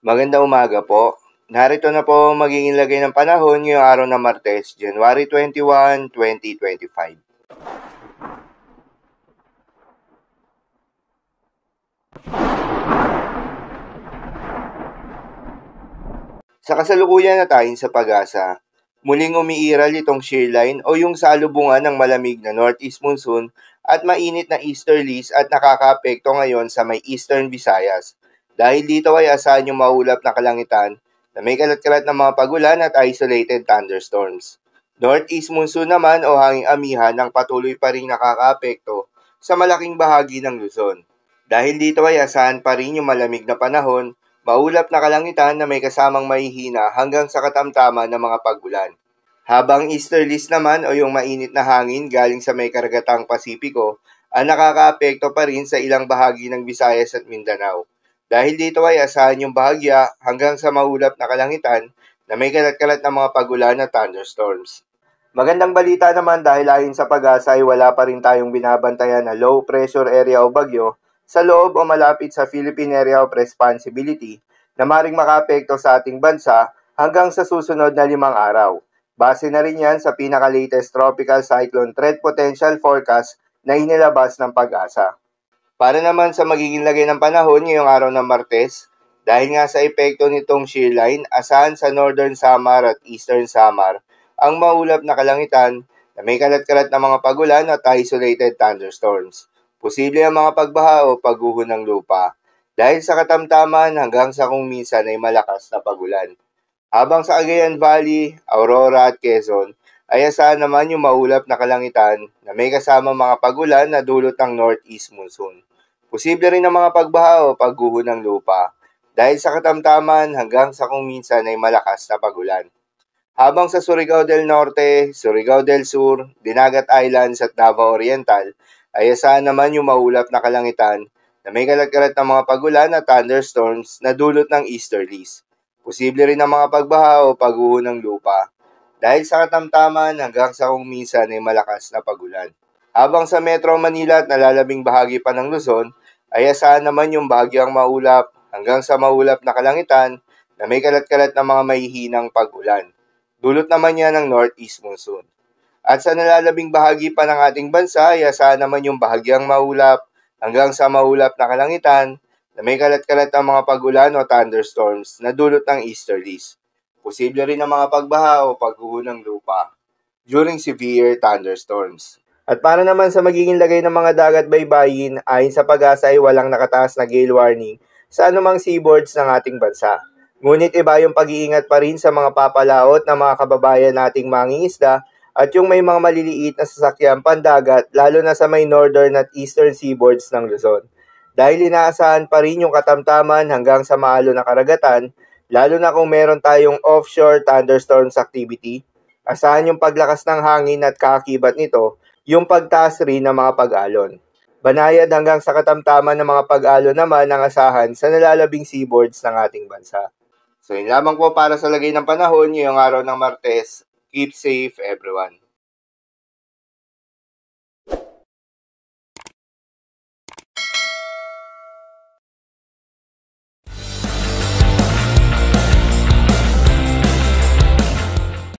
Magandang umaga po. Narito na po ang magiging lagay ng panahon ngayong araw ng Martes, January 21, 2025. Sa kasalukuyan na tayo sa pag-asa, muling umiiral itong shear line o yung salubungan ng malamig na northeast monsoon at mainit na easterlies at nakakaapekto ngayon sa may eastern Visayas. Dahil dito ay asahan yung maulap na kalangitan na may kalat-kalat na mga pagulan at isolated thunderstorms. Northeast monsoon naman o hanging amihan ang patuloy pa rin nakakaapekto sa malaking bahagi ng Luzon. Dahil dito ay asahan pa rin yung malamig na panahon, maulap na kalangitan na may kasamang mahihina hanggang sa katamtaman ng mga pagulan. Habang easterlies naman o yung mainit na hangin galing sa may karagatang Pasipiko ang nakakaapekto pa rin sa ilang bahagi ng Visayas at Mindanao. Dahil dito ay asahan yung bahagya hanggang sa maulap na kalangitan na may kalat-kalat na mga pagulan at thunderstorms. Magandang balita naman dahil ayon sa pag-asa ay wala pa rin tayong binabantayan na low pressure area o bagyo sa loob o malapit sa Philippine Area of Responsibility na maring makaapekto sa ating bansa hanggang sa susunod na 5 araw. Base na rin yan sa pinaka-latest Tropical Cyclone Threat Potential Forecast na inilabas ng pag-asa. Para naman sa magiging lagay ng panahon ngayong araw ng Martes, dahil nga sa epekto nitong shear line, asahan sa Northern Samar at Eastern Samar ang maulap na kalangitan na may kalat-kalat na mga pagulan at isolated thunderstorms. Posible ang mga pagbaha o pagguho ng lupa dahil sa katamtaman hanggang sa kung minsan ay malakas na pagulan. Habang sa Cagayan Valley, Aurora at Quezon ay asahan naman yung maulap na kalangitan na may kasama mga pagulan na dulot ng northeast monsoon. Posible rin ang mga pagbaha o pagguho ng lupa dahil sa katamtaman hanggang sa kung minsan ay malakas na pagulan. Habang sa Surigao del Norte, Surigao del Sur, Dinagat Islands at Davao Oriental ay asahan naman yung maulap na kalangitan na may kalat-kalat na mga pagulan at thunderstorms na dulot ng easterlies. Posible rin ang mga pagbaha o pagguho ng lupa dahil sa katamtaman hanggang sa kung minsan ay malakas na pagulan. Habang sa Metro Manila at nalalabing bahagi pa ng Luzon ay asahan naman yung bahagyang maulap hanggang sa maulap na kalangitan na may kalat-kalat na mga mahihinang pag-ulan. Dulot naman yan ng northeast monsoon. At sa nalalabing bahagi pa ng ating bansa ay asahan naman yung bahagyang maulap hanggang sa maulap na kalangitan na may kalat-kalat ng mga pag-ulan o thunderstorms na dulot ng easterlies. Posible rin ang mga pagbaha o pagguho ng lupa during severe thunderstorms. At para naman sa magiging lagay ng mga dagat baybayin, ayon sa pag-asa ay walang nakataas na gale warning sa anumang seaboards ng ating bansa. Ngunit iba yung pag-iingat pa rin sa mga papalaot ng mga kababayan nating mangingisda at yung may mga maliliit na sasakyan pandagat lalo na sa may northern at eastern seaboards ng Luzon. Dahil inaasahan pa rin yung katamtaman hanggang sa maalo na karagatan, lalo na kung meron tayong offshore thunderstorms activity, asahan yung paglakas ng hangin at kaakibat nito, yung pagtaas rin ng mga pag-alon. Banayad hanggang sa katamtaman ng mga pag-alon naman ang asahan sa nalalabing seaboards ng ating bansa. So yun lamang po para sa lagay ng panahon ngayong araw ng Martes. Keep safe everyone.